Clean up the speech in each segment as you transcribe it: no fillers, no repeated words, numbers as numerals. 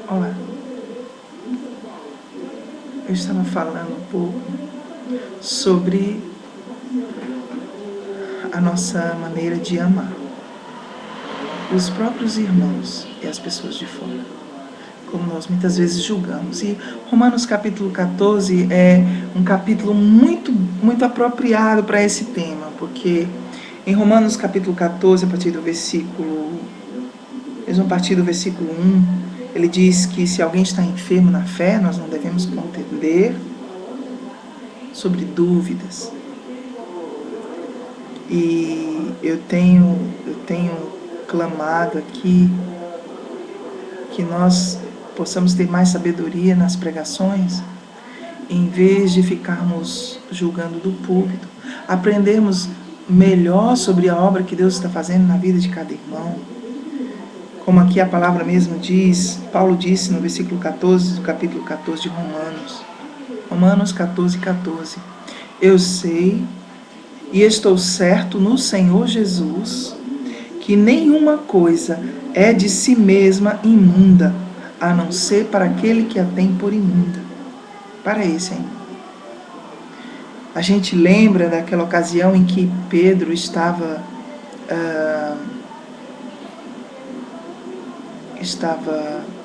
Olá, eu estava falando um pouco sobre a nossa maneira de amar os próprios irmãos e as pessoas de fora, como nós muitas vezes julgamos. E Romanos capítulo 14 é um capítulo muito apropriado para esse tema, porque em Romanos capítulo 14, a partir do versículo 1, ele diz que se alguém está enfermo na fé, nós não devemos contender sobre dúvidas. E eu tenho clamado aqui que nós possamos ter mais sabedoria nas pregações, em vez de ficarmos julgando do púlpito, aprendermos melhor sobre a obra que Deus está fazendo na vida de cada irmão. Como aqui a palavra mesmo diz, Paulo disse no versículo 14, do capítulo 14 de Romanos 14, 14. Eu sei e estou certo no Senhor Jesus que nenhuma coisa é de si mesma imunda, a não ser para aquele que a tem por imunda. Para esse ainda. A gente lembra daquela ocasião em que Pedro estava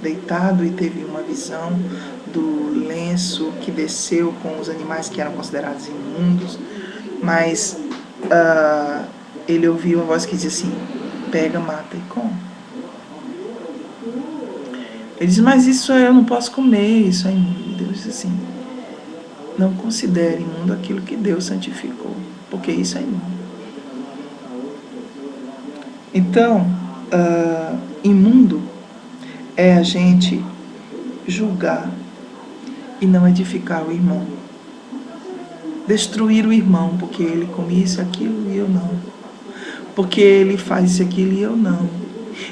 deitado e teve uma visão do lenço que desceu com os animais que eram considerados imundos, mas ele ouviu a voz que dizia assim: pega, mata e come. Ele diz: mas isso eu não posso comer, isso é imundo. Deus diz assim: não considere imundo aquilo que Deus santificou, porque isso é imundo. Então, imundo é a gente julgar e não edificar o irmão. Destruir o irmão, porque ele come isso, aquilo e eu não. Porque ele faz isso, aquilo e eu não.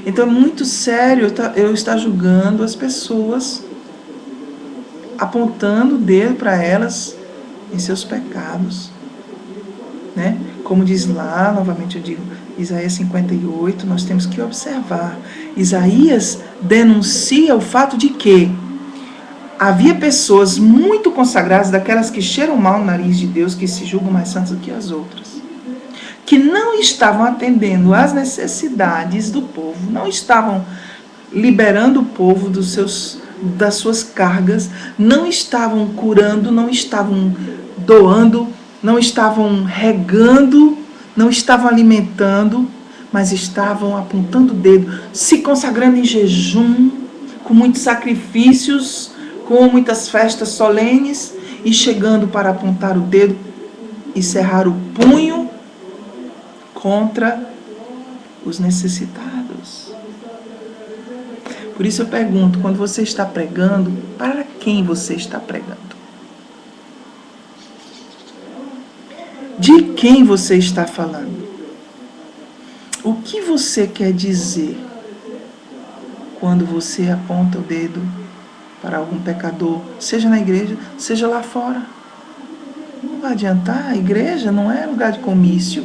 Então é muito sério eu estar julgando as pessoas, apontando o dedo para elas em seus pecados. Né? Como diz lá, novamente eu digo, Isaías 58, nós temos que observar. Isaías denuncia o fato de que havia pessoas muito consagradas, daquelas que cheiram mal no nariz de Deus, que se julgam mais santas do que as outras, que não estavam atendendo às necessidades do povo, não estavam liberando o povo das suas cargas, não estavam curando, não estavam doando, não estavam regando, não estavam alimentando, mas estavam apontando o dedo, se consagrando em jejum, com muitos sacrifícios, com muitas festas solenes, e chegando para apontar o dedo e cerrar o punho contra os necessitados. Por isso eu pergunto, quando você está pregando, para quem você está pregando? De quem você está falando? O que você quer dizer quando você aponta o dedo para algum pecador, seja na igreja, seja lá fora? Não vai adiantar, a igreja não é lugar de comício.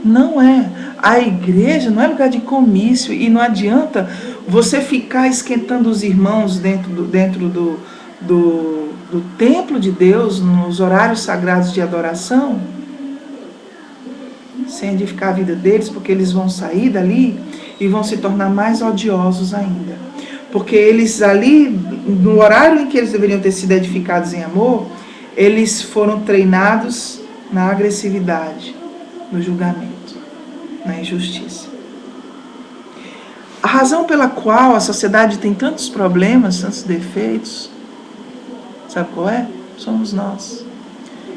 Não é. A igreja não é lugar de comício e não adianta você ficar esquentando os irmãos dentro do templo de Deus, nos horários sagrados de adoração, sem edificar a vida deles, porque eles vão sair dali e vão se tornar mais odiosos ainda. Porque eles ali, no horário em que eles deveriam ter sido edificados em amor, eles foram treinados na agressividade, no julgamento, na injustiça. A razão pela qual a sociedade tem tantos problemas, tantos defeitos, sabe qual é? Somos nós.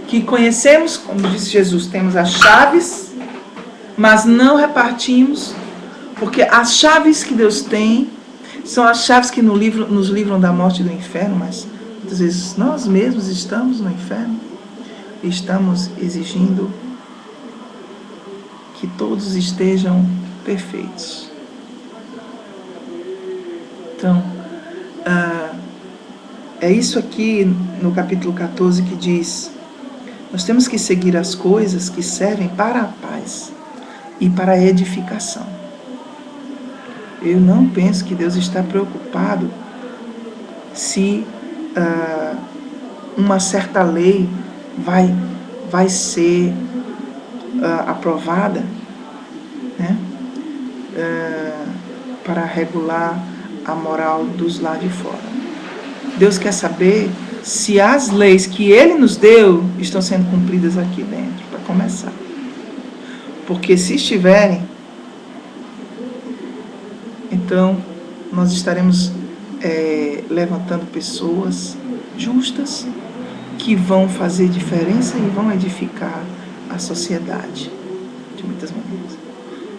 Que conhecemos, como disse Jesus, temos as chaves, mas não repartimos, porque as chaves que Deus tem são as chaves que nos livram da morte e do inferno, mas muitas vezes nós mesmos estamos no inferno e estamos exigindo que todos estejam perfeitos. Então, é isso aqui no capítulo 14 que diz: Nós temos que seguir as coisas que servem para a paz e para a edificação. Eu não penso que Deus está preocupado se uma certa lei vai ser aprovada, né, para regular a moral dos lá de fora. Deus quer saber se as leis que Ele nos deu estão sendo cumpridas aqui dentro, para começar. Porque se estiverem, então nós estaremos levantando pessoas justas que vão fazer diferença e vão edificar a sociedade de muitas maneiras.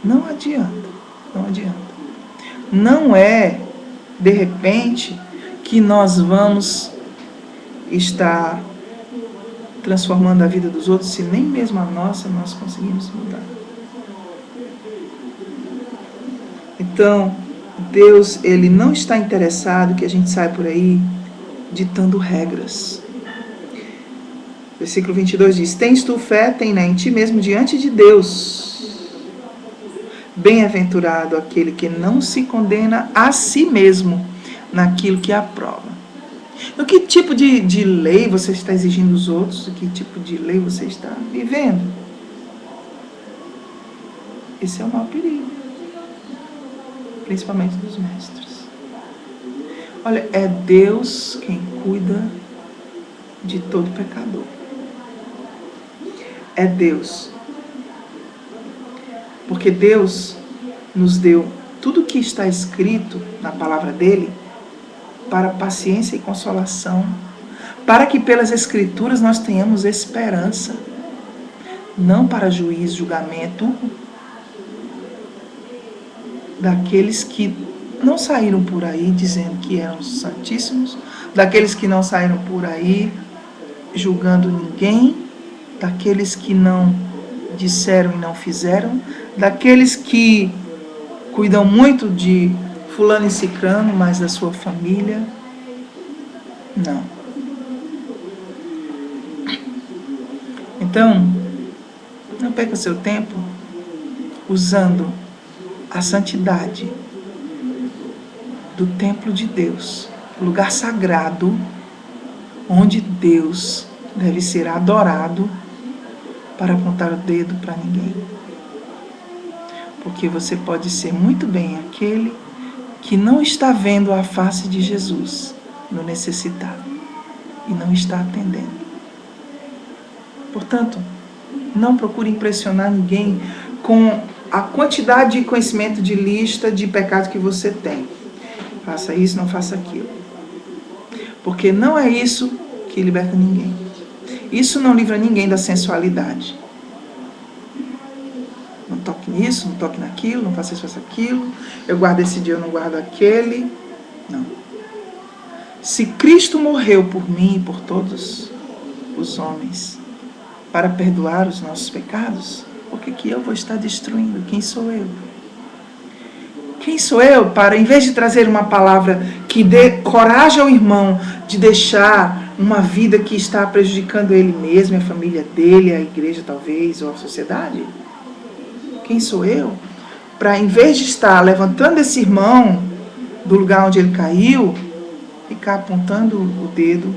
Não adianta, não adianta. Não é, de repente, que nós vamos estar transformando a vida dos outros se nem mesmo a nossa nós conseguimos mudar. Então, Deus, Ele não está interessado que a gente saia por aí ditando regras. Versículo 22 diz: tens tu fé, tem em ti mesmo diante de Deus. Bem-aventurado aquele que não se condena a si mesmo naquilo que aprova. No que tipo de lei você está exigindo dos outros? Que tipo de lei você está vivendo? Esse é o maior perigo, principalmente dos mestres. Olha, é Deus quem cuida de todo pecador. É Deus. Porque Deus nos deu tudo o que está escrito na palavra dele para paciência e consolação, para que pelas Escrituras nós tenhamos esperança, não para juízo, julgamento daqueles que não saíram por aí dizendo que eram santíssimos, daqueles que não saíram por aí julgando ninguém, daqueles que não disseram e não fizeram, daqueles que cuidam muito de fulano e cicrano, mas da sua família, não. Então, não perca seu tempo usando a santidade do templo de Deus, lugar sagrado, onde Deus deve ser adorado, para apontar o dedo para ninguém. Porque você pode ser muito bem aquele que não está vendo a face de Jesus no necessitado e não está atendendo. Portanto, não procure impressionar ninguém com a quantidade de conhecimento de lista de pecados que você tem. Faça isso, não faça aquilo. Porque não é isso que liberta ninguém. Isso não livra ninguém da sensualidade. Não toque nisso, não toque naquilo, não faça isso, faça aquilo. Eu guardo esse dia, eu não guardo aquele. Não. Se Cristo morreu por mim e por todos os homens para perdoar os nossos pecados, por que eu vou estar destruindo? Quem sou eu? Quem sou eu para, em vez de trazer uma palavra que dê coragem ao irmão de deixar uma vida que está prejudicando ele mesmo, a família dele, a igreja talvez, ou a sociedade? Quem sou eu para, em vez de estar levantando esse irmão do lugar onde ele caiu, ficar apontando o dedo,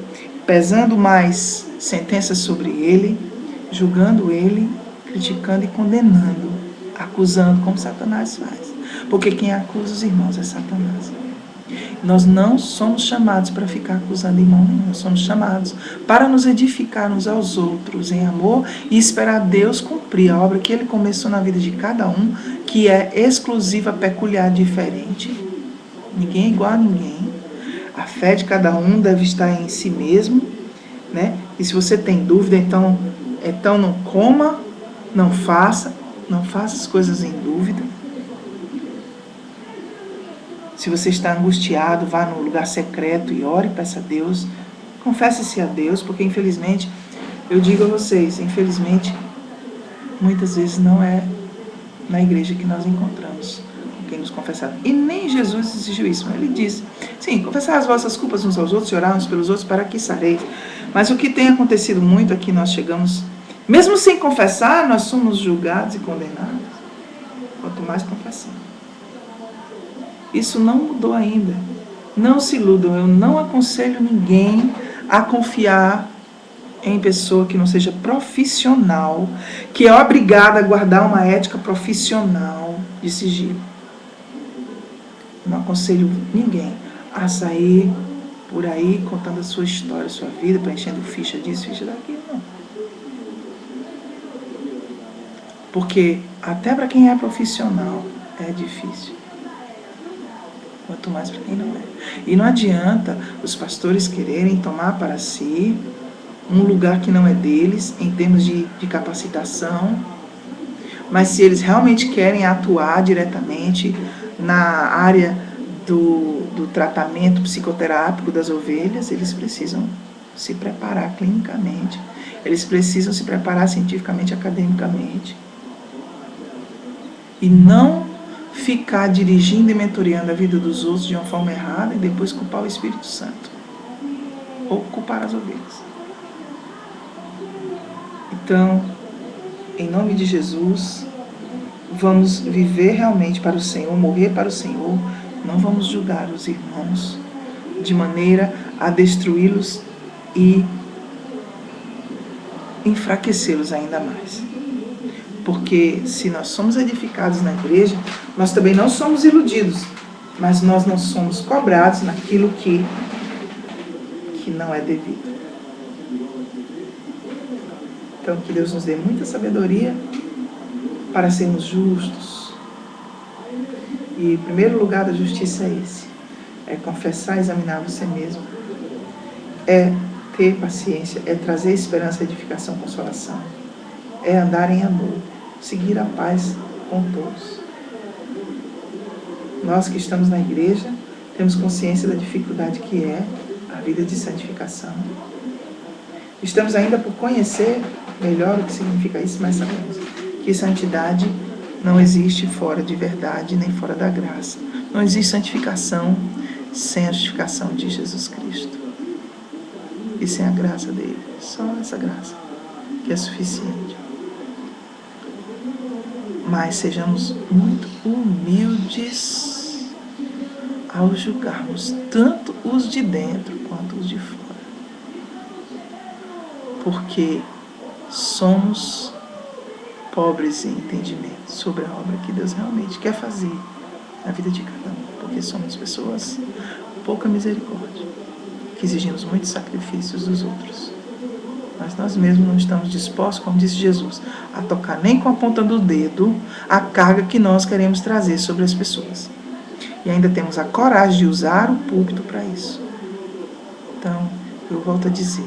pesando mais sentenças sobre ele, julgando ele, criticando e condenando, acusando, como Satanás faz. Porque quem acusa os irmãos é Satanás. Nós não somos chamados para ficar acusando irmão nenhum. Nós somos chamados para nos edificar uns aos outros em amor e esperar Deus cumprir a obra que Ele começou na vida de cada um, que é exclusiva, peculiar, diferente. Ninguém é igual a ninguém. A fé de cada um deve estar em si mesmo, né? E se você tem dúvida, então não coma, não faça as coisas em dúvida. Se você está angustiado, vá no lugar secreto e ore, peça a Deus, confesse-se a Deus, porque infelizmente, eu digo a vocês, infelizmente, muitas vezes não é na igreja que nós encontramos quem nos confessar. E nem Jesus exigiu isso, mas ele disse, sim, confessar as vossas culpas uns aos outros e orar uns pelos outros para que sareis. Mas o que tem acontecido muito aqui, nós chegamos Mesmo sem confessar, nós somos julgados e condenados. Quanto mais confessamos. Isso não mudou ainda. Não se iludam, eu não aconselho ninguém a confiar em pessoa que não seja profissional, que é obrigada a guardar uma ética profissional de sigilo. Não aconselho ninguém a sair por aí contando a sua história, a sua vida, preenchendo ficha disso, ficha daquilo, não. Porque até para quem é profissional é difícil. Quanto mais para quem não é. E não adianta os pastores quererem tomar para si um lugar que não é deles, em termos de capacitação, mas se eles realmente querem atuar diretamente na área do tratamento psicoterápico das ovelhas, eles precisam se preparar clinicamente, eles precisam se preparar cientificamente, academicamente, e não ficar dirigindo e mentoreando a vida dos outros de uma forma errada e depois culpar o Espírito Santo, ou culpar as ovelhas. Então, em nome de Jesus, vamos viver realmente para o Senhor, morrer para o Senhor. Não vamos julgar os irmãos de maneira a destruí-los e enfraquecê-los ainda mais. Porque se nós somos edificados na igreja, nós também não somos iludidos, mas nós não somos cobrados naquilo que não é devido. Então, que Deus nos dê muita sabedoria para sermos justos. E o primeiro lugar da justiça é esse. É confessar, examinar você mesmo. É ter paciência, é trazer esperança, edificação, consolação. É andar em amor, seguir a paz com todos. Nós que estamos na igreja, temos consciência da dificuldade que é a vida de santificação. Estamos ainda por conhecer melhor o que significa isso, mas sabemos que santidade não existe fora de verdade, nem fora da graça. Não existe santificação sem a justificação de Jesus Cristo. E sem a graça dele. Só essa graça, que é suficiente. Mas sejamos muito humildes ao julgarmos tanto os de dentro quanto os de fora. Porque somos pobres em entendimento sobre a obra que Deus realmente quer fazer na vida de cada um. Porque somos pessoas com pouca misericórdia, que exigimos muitos sacrifícios dos outros. Mas nós mesmos não estamos dispostos, como disse Jesus, a tocar nem com a ponta do dedo a carga que nós queremos trazer sobre as pessoas. E ainda temos a coragem de usar o púlpito para isso. Então, eu volto a dizer,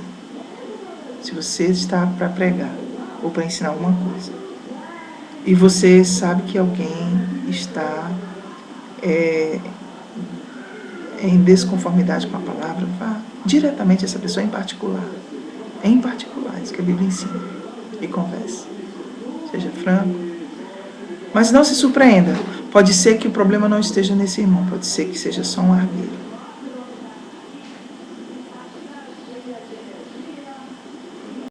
se você está para pregar ou para ensinar alguma coisa, e você sabe que alguém está em desconformidade com a palavra, vá diretamente a essa pessoa em particular, isso que a Bíblia ensina, e converse. Seja franco. Mas não se surpreenda, pode ser que o problema não esteja nesse irmão, pode ser que seja só um argueiro.